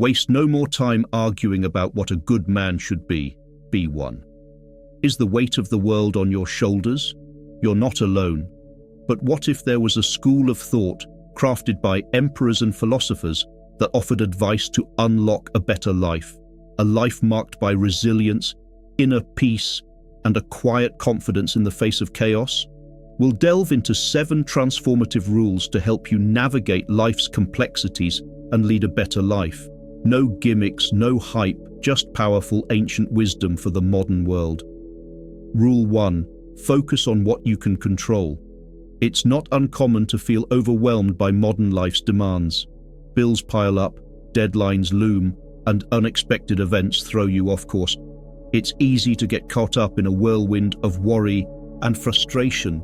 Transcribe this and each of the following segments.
waste no more time arguing about what a good man should be. Be one. Is the weight of the world on your shoulders? You're not alone. But what if there was a school of thought crafted by emperors and philosophers that offered advice to unlock a better life, a life marked by resilience, inner peace, and a quiet confidence in the face of chaos? We'll delve into 7 transformative rules to help you navigate life's complexities and lead a better life. No gimmicks, no hype, just powerful ancient wisdom for the modern world. Rule 1. Focus on what you can control. It's not uncommon to feel overwhelmed by modern life's demands. Bills pile up, deadlines loom, and unexpected events throw you off course. It's easy to get caught up in a whirlwind of worry and frustration.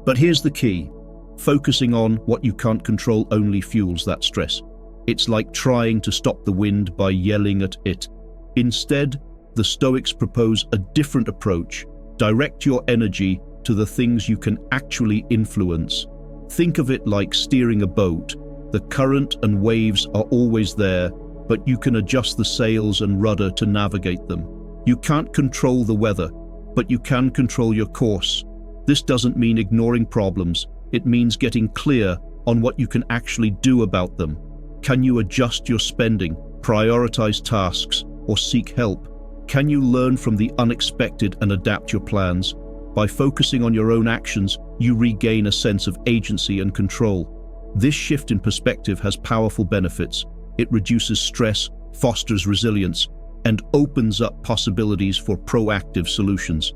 But here's the key. Focusing on what you can't control only fuels that stress. It's like trying to stop the wind by yelling at it. Instead, the Stoics propose a different approach. Direct your energy to the things you can actually influence. Think of it like steering a boat. The current and waves are always there, but you can adjust the sails and rudder to navigate them. You can't control the weather, but you can control your course. This doesn't mean ignoring problems. It means getting clear on what you can actually do about them. Can you adjust your spending, prioritize tasks, or seek help? Can you learn from the unexpected and adapt your plans? By focusing on your own actions, you regain a sense of agency and control. This shift in perspective has powerful benefits. It reduces stress, fosters resilience, and opens up possibilities for proactive solutions.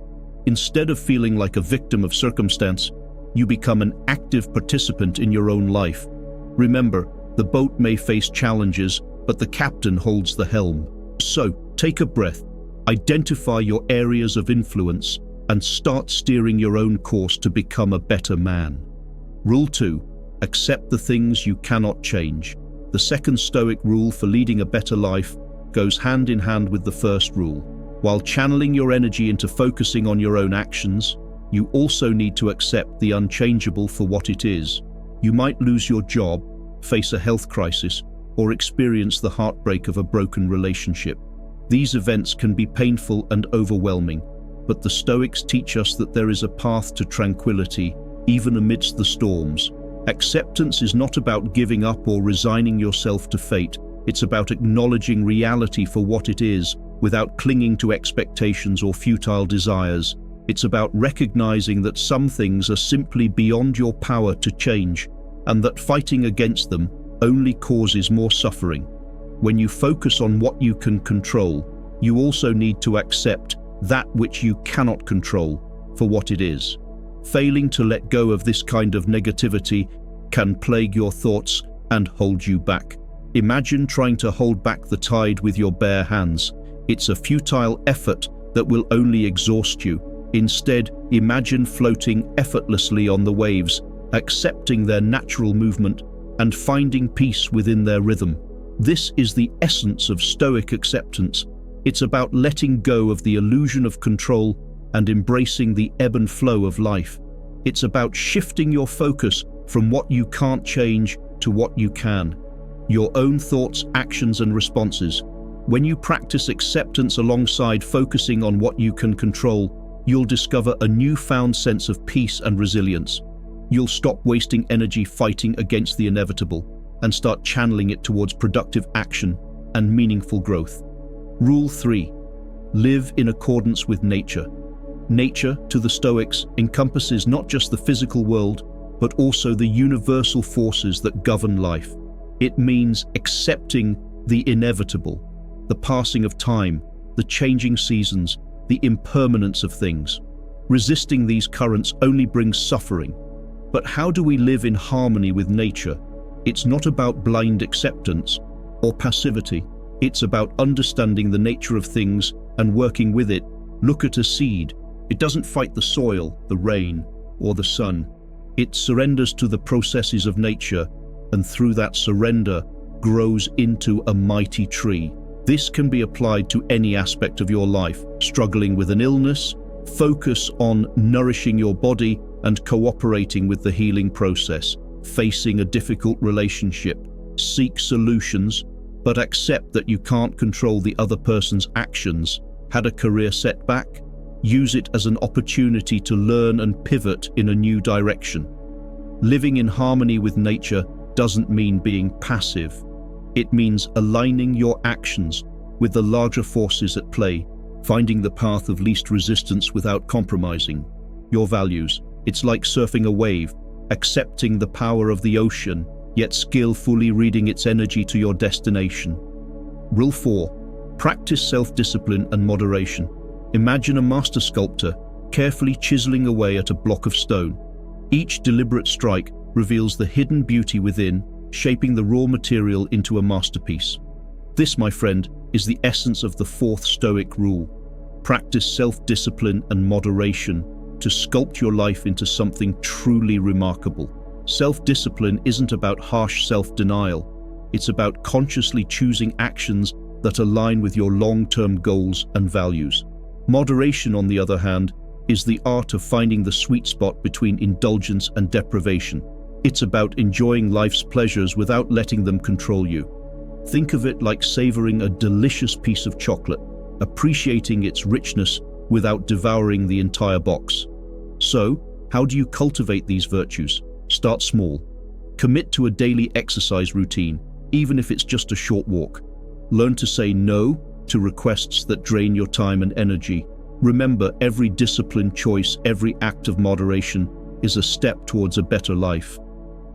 Instead of feeling like a victim of circumstance, you become an active participant in your own life. Remember, the boat may face challenges, but the captain holds the helm. So, take a breath, identify your areas of influence, and start steering your own course to become a better man. Rule 2. Accept the things you cannot change. The second Stoic rule for leading a better life goes hand in hand with the first rule. While channeling your energy into focusing on your own actions, you also need to accept the unchangeable for what it is. You might lose your job, face a health crisis, or experience the heartbreak of a broken relationship. These events can be painful and overwhelming, but the Stoics teach us that there is a path to tranquility, even amidst the storms. Acceptance is not about giving up or resigning yourself to fate. It's about acknowledging reality for what it is, without clinging to expectations or futile desires. It's about recognizing that some things are simply beyond your power to change, and that fighting against them only causes more suffering. When you focus on what you can control, you also need to accept that which you cannot control for what it is. Failing to let go of this kind of negativity can plague your thoughts and hold you back. Imagine trying to hold back the tide with your bare hands. It's a futile effort that will only exhaust you. Instead, imagine floating effortlessly on the waves, accepting their natural movement and finding peace within their rhythm. This is the essence of Stoic acceptance. It's about letting go of the illusion of control and embracing the ebb and flow of life. It's about shifting your focus from what you can't change to what you can. Your own thoughts, actions, and responses. When you practice acceptance alongside focusing on what you can control, you'll discover a newfound sense of peace and resilience. You'll stop wasting energy fighting against the inevitable and start channeling it towards productive action and meaningful growth. Rule 3. Live in accordance with nature. Nature, to the Stoics, encompasses not just the physical world, but also the universal forces that govern life. It means accepting the inevitable, the passing of time, the changing seasons, the impermanence of things. Resisting these currents only brings suffering. But how do we live in harmony with nature? It's not about blind acceptance or passivity. It's about understanding the nature of things and working with it. Look at a seed. It doesn't fight the soil, the rain, or the sun. It surrenders to the processes of nature, and through that surrender grows into a mighty tree. This can be applied to any aspect of your life. Struggling with an illness, focus on nourishing your body and cooperating with the healing process. Facing a difficult relationship, seek solutions but accept that you can't control the other person's actions. Had a career setback? Use it as an opportunity to learn and pivot in a new direction. Living in harmony with nature doesn't mean being passive. It means aligning your actions with the larger forces at play, finding the path of least resistance without compromising your values. It's like surfing a wave, accepting the power of the ocean, yet skillfully reading its energy to your destination. Rule 4. Practice self-discipline and moderation. Imagine a master sculptor carefully chiseling away at a block of stone. Each deliberate strike reveals the hidden beauty within, shaping the raw material into a masterpiece. This, my friend, is the essence of the fourth Stoic rule. Practice self-discipline and moderation to sculpt your life into something truly remarkable. Self-discipline isn't about harsh self-denial. It's about consciously choosing actions that align with your long-term goals and values. Moderation, on the other hand, is the art of finding the sweet spot between indulgence and deprivation. It's about enjoying life's pleasures without letting them control you. Think of it like savoring a delicious piece of chocolate, appreciating its richness without devouring the entire box. So, how do you cultivate these virtues? Start small. Commit to a daily exercise routine, even if it's just a short walk. Learn to say no to requests that drain your time and energy. Remember, every disciplined choice, every act of moderation is a step towards a better life.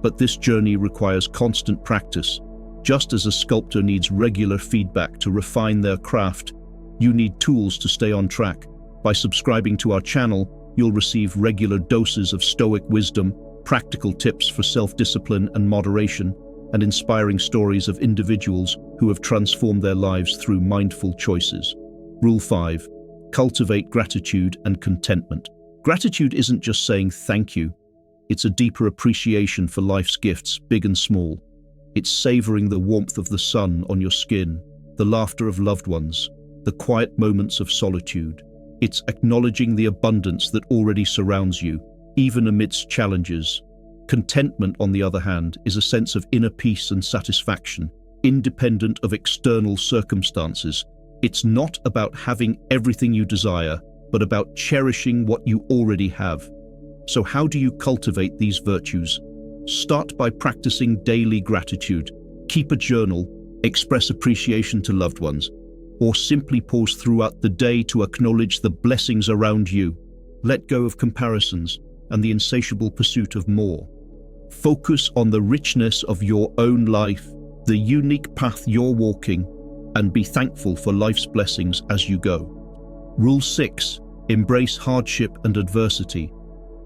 But this journey requires constant practice. Just as a sculptor needs regular feedback to refine their craft, you need tools to stay on track. By subscribing to our channel, you'll receive regular doses of Stoic wisdom, practical tips for self-discipline and moderation, and inspiring stories of individuals who have transformed their lives through mindful choices. Rule 5. Cultivate gratitude and contentment. Gratitude isn't just saying thank you. It's a deeper appreciation for life's gifts, big and small. It's savoring the warmth of the sun on your skin, the laughter of loved ones, the quiet moments of solitude. It's acknowledging the abundance that already surrounds you, even amidst challenges. Contentment, on the other hand, is a sense of inner peace and satisfaction, independent of external circumstances. It's not about having everything you desire, but about cherishing what you already have. So how do you cultivate these virtues? Start by practicing daily gratitude. Keep a journal, express appreciation to loved ones, or simply pause throughout the day to acknowledge the blessings around you. Let go of comparisons and the insatiable pursuit of more. Focus on the richness of your own life, the unique path you're walking, and be thankful for life's blessings as you go. Rule 6. Embrace hardship and adversity.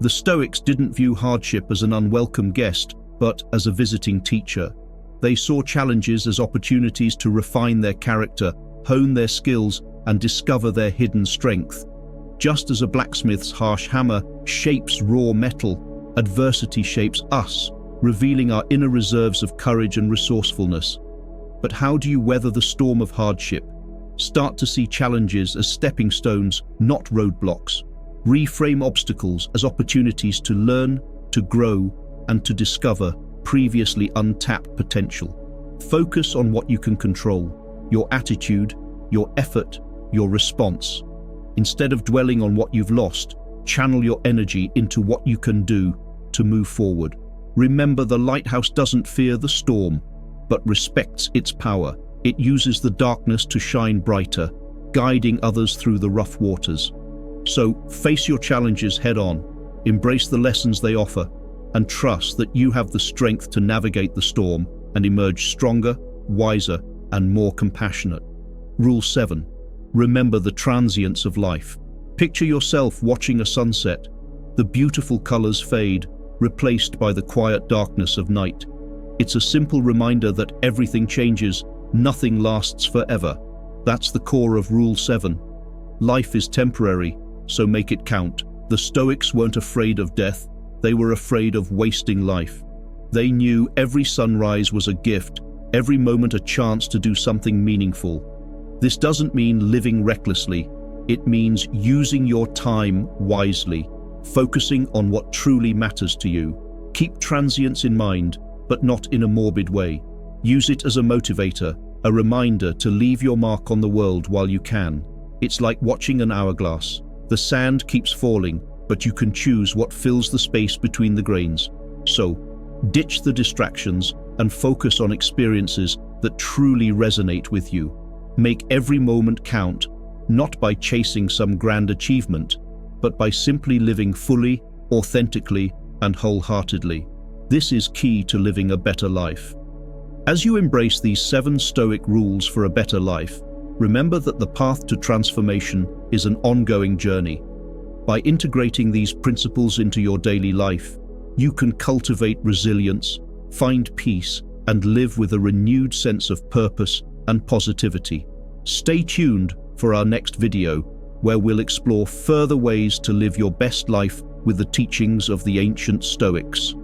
The Stoics didn't view hardship as an unwelcome guest, but as a visiting teacher. They saw challenges as opportunities to refine their character, hone their skills, and discover their hidden strength. Just as a blacksmith's harsh hammer shapes raw metal, adversity shapes us, revealing our inner reserves of courage and resourcefulness. But how do you weather the storm of hardship? Start to see challenges as stepping stones, not roadblocks. Reframe obstacles as opportunities to learn, to grow, and to discover previously untapped potential. Focus on what you can control: your attitude, your effort, your response. Instead of dwelling on what you've lost, channel your energy into what you can do to move forward. Remember, the lighthouse doesn't fear the storm, but respects its power. It uses the darkness to shine brighter, guiding others through the rough waters. So, face your challenges head on, embrace the lessons they offer, and trust that you have the strength to navigate the storm and emerge stronger, wiser, and more compassionate. Rule 7. Remember the transience of life. Picture yourself watching a sunset. The beautiful colors fade, replaced by the quiet darkness of night. It's a simple reminder that everything changes, nothing lasts forever. That's the core of Rule 7. Life is temporary, so make it count. The Stoics weren't afraid of death, they were afraid of wasting life. They knew every sunrise was a gift, every moment a chance to do something meaningful. This doesn't mean living recklessly, it means using your time wisely, focusing on what truly matters to you. Keep transience in mind, but not in a morbid way. Use it as a motivator, a reminder to leave your mark on the world while you can. It's like watching an hourglass. The sand keeps falling, but you can choose what fills the space between the grains. So, ditch the distractions and focus on experiences that truly resonate with you. Make every moment count, not by chasing some grand achievement, but by simply living fully, authentically, and wholeheartedly. This is key to living a better life. As you embrace these 7 Stoic rules for a better life, remember that the path to transformation is an ongoing journey. By integrating these principles into your daily life, you can cultivate resilience, find peace, and live with a renewed sense of purpose and positivity. Stay tuned for our next video, where we'll explore further ways to live your best life with the teachings of the ancient Stoics.